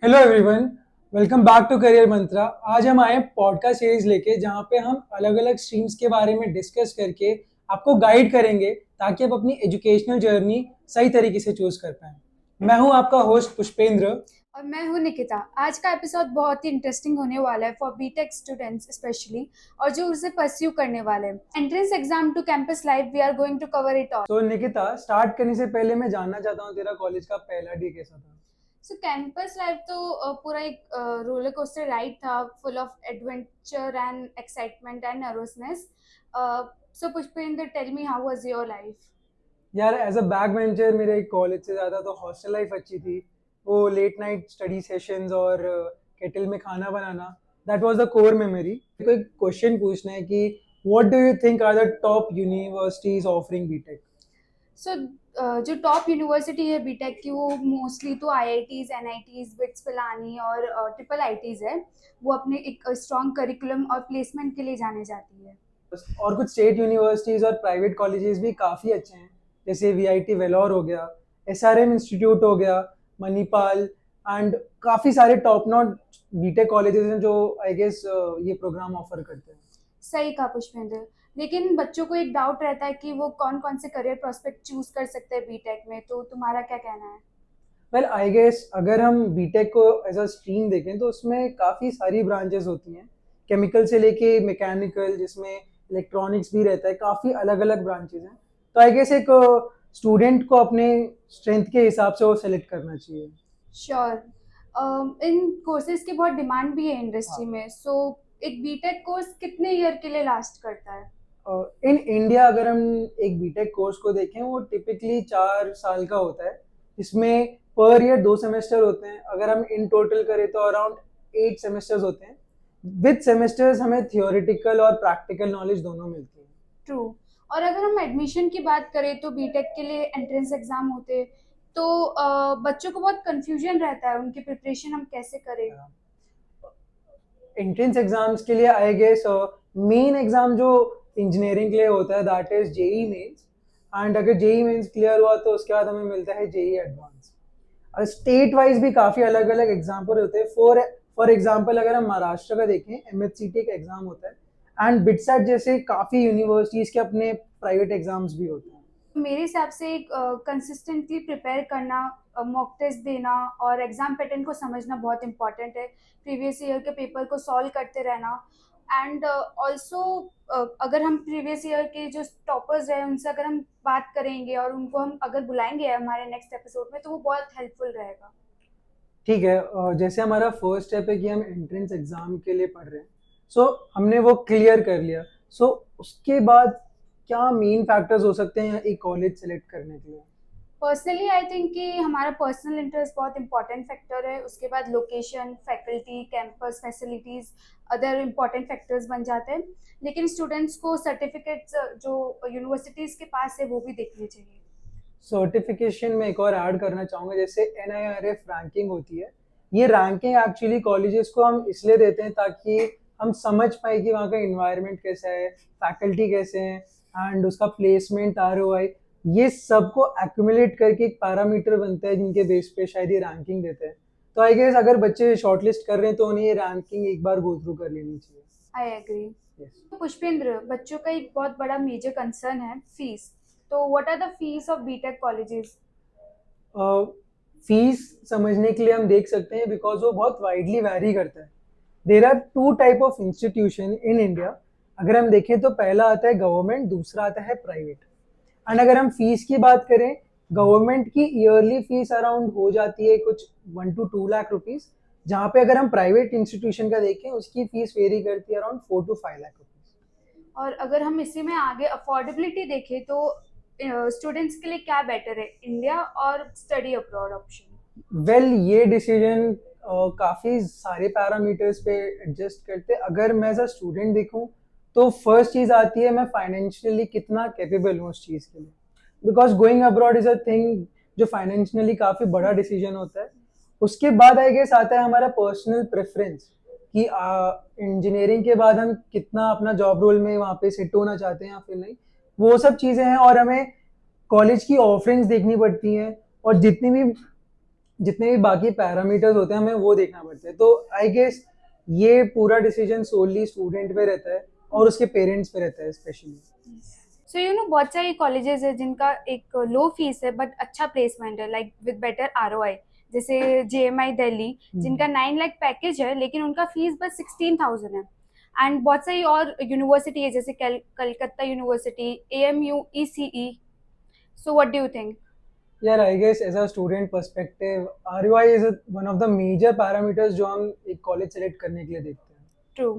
Hello everyone, welcome back to career Mantra. आज हम आए पॉडकास्ट सीरीज लेके जहाँ पे हम अलग अलग स्ट्रीम्स के बारे में डिस्कस करके आपको गाइड करेंगे ताकि आप अपनी एजुकेशनल जर्नी सही तरीके से चूज कर पाएं। मैं हूँ आपका होस्ट पुष्पेंद्र। और मैं हूँ निकिता। आज का एपिसोड बहुत ही इंटरेस्टिंग होने वाला है फॉर बीटेक स्टूडेंट्स स्पेशली, और जो उसे परस्यू करने वाले हैं। Entrance exam to campus life, we are going to cover it all. तो निकिता, स्टार्ट करने से पहले मैं जानना चाहता हूँ तेरा कॉलेज का पहला डे कैसा था। सो कैंपस लाइफ तो पूरा एक रोलर कोस्टर राइड था, full of adventure and excitement and nervousness. So Pushpendra, tell me how was your life? यार, एज अ बैक बेंचर मेरे कॉलेज से ज़्यादा तो हॉस्टल लाइफ अच्छी थी। वो लेट नाइट स्टडी सेशंस और केटल में खाना बनाना, that was the core memory. को एक क्वेश्चन पूछना है कि what do you think are the top universities offering BTech. So जो टॉप यूनिवर्सिटी है बीटेक की, वो मोस्टली तो आईआईटीज, एनआईटीज, बिट्स पिलानी और ट्रिपल आईटीज है। वो अपने एक स्ट्रॉन्ग करिकुलम और प्लेसमेंट के लिए जाने जाती है। और कुछ स्टेट यूनिवर्सिटीज और प्राइवेट कॉलेजेस भी काफ़ी अच्छे हैं, जैसे वीआईटी वेलोर हो गया, एसआरएम इंस्टीट्यूट हो गया, मणिपाल, एंड काफ़ी सारे टॉप नॉट बीटेक कॉलेजेस हैं जो आई गेस ये प्रोग्राम ऑफर करते हैं। सही कहा पुष्पेंद्र। लेकिन बच्चों को एक डाउट रहता है कि वो कौन कौन से करियर प्रोस्पेक्ट चूज कर सकते हैं बीटेक में, तो तुम्हारा क्या कहना है? वेल आई गेस अगर हम बीटेक को एज अ स्ट्रीम देखें तो उसमें काफ़ी सारी ब्रांचेस होती हैं, केमिकल से लेके मैकेनिकल, जिसमें इलेक्ट्रॉनिक्स भी रहता है, काफ़ी अलग अलग ब्रांचेस हैं। तो आई गेस एक स्टूडेंट को अपने स्ट्रेंथ के हिसाब से वो सेलेक्ट करना चाहिए। श्योर। इन कोर्सेज की बहुत डिमांड भी है इंडस्ट्री हाँ। में। सो एक बीटेक कोर्स कितने ईयर के लिए लास्ट करता है? इन इंडिया अगर हम एक बीटेक कोर्स को देखें, वो टिपिकली 4 साल का होता है। इसमें पर ईयर 2 सेमेस्टर होते हैं। अगर हम इन टोटल करें तो अराउंड 8 सेमेस्टर्स होते हैं। विद सेमेस्टर्स हमें थियोरेटिकल और प्रैक्टिकल नॉलेज दोनों मिलती है। ट्रू। और अगर हम एडमिशन की बात करें तो बीटेक के लिए एंट्रेंस एग्जाम होते हैं। तो बच्चों को बहुत कंफ्यूजन रहता है, उनकी प्रिपरेशन हम कैसे करें? एंट्रेंस एग्जाम्स के लिए आई गेस मेन एग्जाम जो इंजीनियरिंग के लिए होता है that is JEE Mains. And अगर जेई मेंस क्लियर हुआ तो उसके बाद हमें मिलता है जेई एडवांस। स्टेट वाइज भी काफ़ी अलग अलग एग्जाम्पल होते हैं। फॉर एग्जाम्पल अगर हम महाराष्ट्र का देखें, एमएचसीटी एक एग्जाम होता है, एंड बिटसेट जैसे काफ़ी यूनिवर्सिटीज़ के अपने प्राइवेट एग्जाम्स भी होते हैं। मेरे हिसाब से कंसिस्टेंटली प्रिपेयर करना, मॉक टेस्ट देना और एग्जाम पैटर्न को समझना बहुत इंपॉर्टेंट है। प्रीवियस ईयर के पेपर को सॉल्व करते रहना। एंड ऑल्सो अगर हम प्रीवियस ईयर के जो टॉपर्स रहे उनसे अगर हम बात करेंगे और उनको हम अगर बुलाएंगे हमारे नेक्स्ट एपिसोड में, तो वो बहुत हेल्पफुल रहेगा। ठीक है, जैसे हमारा फर्स्ट स्टेप है कि हम एंट्रेंस एग्जाम के लिए पढ़ रहे हैं। सो हमने वो क्लियर कर लिया। सो उसके बाद क्या मेन फैक्टर्स हो सकते हैं एक कॉलेज सेलेक्ट करने के लिए। पर्सनली आई थिंक कि हमारा पर्सनल इंटरेस्ट बहुत इंपॉर्टेंट फैक्टर है। उसके बाद location, faculty, campus facilities other important factors बन जाते हैं। लेकिन स्टूडेंट्स को सर्टिफिकेट्स जो यूनिवर्सिटीज़ के पास है वो भी देखने चाहिए। सर्टिफिकेशन में एक और ऐड करना चाहूँगा, जैसे एनआईआरएफ रैंकिंग होती है। ये रैंकिंग एक्चुअली कॉलेजेस को हम इसलिए देते हैं ताकि हम समझ पाए कि वहाँ का इन्वायरमेंट कैसा है, फैकल्टी कैसे हैं, एंड उसका प्लेसमेंट, आरओआई, ये सबको एक्यूमुलेट करके एक पैरामीटर बनता है जिनके बेस पे शायद ये रैंकिंग देते हैं। तो आई गेस अगर बच्चे शॉर्टलिस्ट कर रहे हैं तो उन्हें ये रैंकिंग एक बार गो थ्रू कर लेनी चाहिए। I agree. Yes. तो पुष्पेंद्र, बच्चों का एक बहुत बड़ा मेजर कंसर्न है फीस। तो what are the fees of BTech colleges? Fees समझने के लिए हम देख सकते हैं, बिकॉज वो बहुत वाइडली वैरी करता है। There are two type of institution in India. अगर हम देखें तो पहला आता है गवर्नमेंट, दूसरा आता है प्राइवेट। एंड अगर हम फीस की बात करें, गवर्नमेंट की ईयरली फीस अराउंड हो जाती है कुछ 1 to 2 लाख रुपीज, जहाँ पे अगर हम प्राइवेट इंस्टीट्यूशन का देखें उसकी फीस वेरी करती है अराउंड 4 to 5 लाख रुपीज। और अगर हम इसी में आगे अफोर्डेबिलिटी देखें तो स्टूडेंट्स के लिए क्या बेटर है, इंडिया और स्टडी अब्रॉड ऑप्शन? वेल ये डिसीजन काफ़ी सारे पैरामीटर्स पे एडजस्ट करते। अगर मैं एज अ स्टूडेंट देखूं तो फर्स्ट चीज़ आती है मैं फाइनेंशियली कितना कैपेबल हूँ उस चीज़ के लिए, because going abroad is a thing जो फाइनेंशियली काफ़ी बड़ा डिसीजन होता है। उसके बाद आई गेस आता है हमारा पर्सनल प्रेफरेंस कि इंजीनियरिंग के बाद हम कितना अपना जॉब रोल में वहाँ पे सेट होना चाहते हैं या फिर नहीं। वो सब चीज़ें हैं, और हमें कॉलेज की ऑफरिंग्स देखनी पड़ती हैं, और जितनी भी जितने भी बाकी पैरामीटर्स होते हैं हमें वो देखना पड़ता है। तो आई गेस ये पूरा डिसीजन सोली स्टूडेंट पे रहता है और उसके पेरेंट्स पे रहता है स्पेशली। सो यू नो बहुत सारी कॉलेजेस है जिनका एक लो फीस है बट अच्छा प्लेसमेंट है, लाइक विद बेटर आरओआई, जैसे जेएमआई दिल्ली जिनका 9 लाख पैकेज है लेकिन उनका फीस बस 16,000 है। एंड बहुत सारी और यूनिवर्सिटी है जैसे Calcutta university, AMU, ECE. So what do you think? यार I guess as a student perspective ROI is one of the major parameters जो हम एक कॉलेज सेलेक्ट करने के लिए देखते हैं। ट्रू।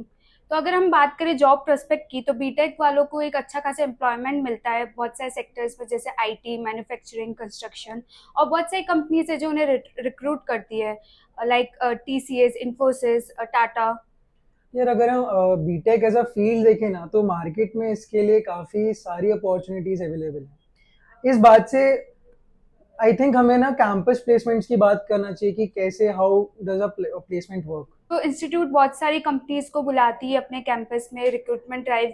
तो अगर हम बात करें जॉब प्रोस्पेक्ट की, तो बीटेक वालों को एक अच्छा खासा एम्प्लॉयमेंट मिलता है बहुत सारे सेक्टर्स में, जैसे आईटी, मैन्युफैक्चरिंग, कंस्ट्रक्शन, और बहुत सारी कंपनीज है जो उन्हें रिक्रूट करती है, लाइक टीसीएस, इन्फोसिस, टाटा। यार अगर हम बीटेक एज अ फील्ड देखें ना तो मार्केट में इसके लिए काफ़ी सारी अपॉर्चुनिटीज़ अवेलेबल हैं। इस बात से आई थिंक हमें ना कैंपस प्लेसमेंट्स की बात करना चाहिए कि कैसे how does a placement work. तो इंस्टीट्यूट बहुत सारी कंपनीज को बुलाती है अपने कैंपस में, रिक्रूटमेंट ड्राइव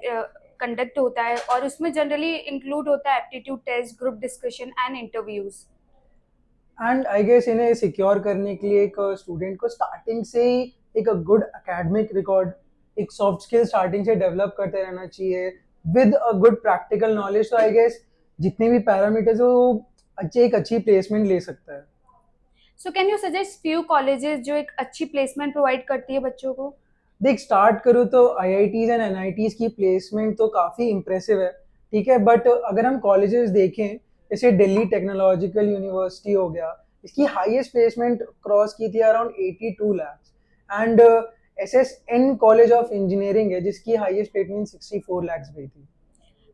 कंडक्ट होता है और उसमें जनरली इंक्लूड होता है aptitude test, group discussion and interviews. And I guess इन्हें सिक्योर करने के लिए एक स्टूडेंट को स्टार्टिंग से ही एक गुड एकेडमिक रिकॉर्ड, एक सॉफ्ट स्किल स्टार्टिंग से डेवलप करते रहना चाहिए with a good practical knowledge. तो आई गेस जितने भी पैरामीटर्स है वो एक अच्छी प्लेसमेंट ले सकता है। So can you suggest few colleges जो एक अच्छी प्लेसमेंट प्रोवाइड करती है बच्चों को? देख स्टार्ट करूँ तो आईआईटीज़ एंड एनआईटीज़ की प्लेसमेंट तो काफ़ी इम्प्रेसिव है, ठीक है, बट अगर हम कॉलेजेस देखें जैसे दिल्ली टेक्नोलॉजिकल यूनिवर्सिटी हो गया, इसकी हाईएस्ट प्लेसमेंट क्रॉस की थी around 82 lakhs। And SSN college of engineering है जिसकी हाईएस्ट प्लेसमेंट 64 lakhs गई थी।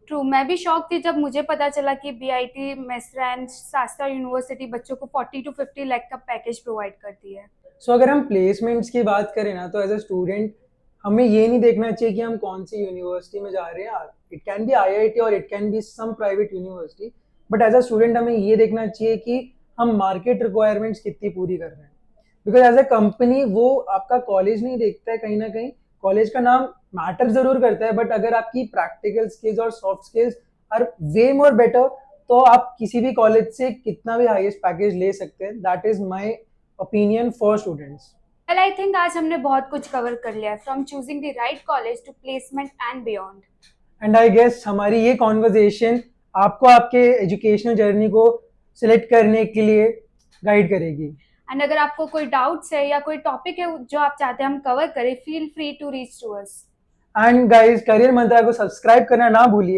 ट्रू, मैं भी शॉक थी जब मुझे पता चला कि बीआईटी, मेसरा एंड शास्त्रा यूनिवर्सिटी बच्चों को 40 to 50 लाख का पैकेज प्रोवाइड करती है। सो अगर हम प्लेसमेंट्स की बात करें ना तो एज अ स्टूडेंट हमें ये नहीं देखना चाहिए कि हम कौन सी यूनिवर्सिटी में जा रहे हैं। इट कैन बी आईआईटी और it can be some private university, but as a student हमें ये देखना चाहिए कि हम मार्केट रिक्वायरमेंट्स कितनी पूरी कर रहे हैं। बिकॉज एज अ कंपनी वो आपका कॉलेज नहीं देखता है, कहीं ना कहीं कॉलेज का नाम मैटर जरूर करता है, बट अगर आपकी प्रैक्टिकल स्किल्स और soft skills are way more better तो आप किसी भी कॉलेज से कितना भी हाईएस्ट पैकेज ले सकते हैं। That is my opinion for students. Well I think आज हमने बहुत कुछ कवर कर लिया है, from choosing the right college to placement and beyond. And I guess हमारी ये कॉन्वर्जेशन आपको आपके एजुकेशनल जर्नी को सिलेक्ट करने के लिए गाइड करेगी। एंड अगर आपको कोई डाउट्स है या कोई टॉपिक है जो आप चाहते हैं हम कवर करें, feel free to reach to us. And guys career Mantra को सब्सक्राइब करना ना भूलिए।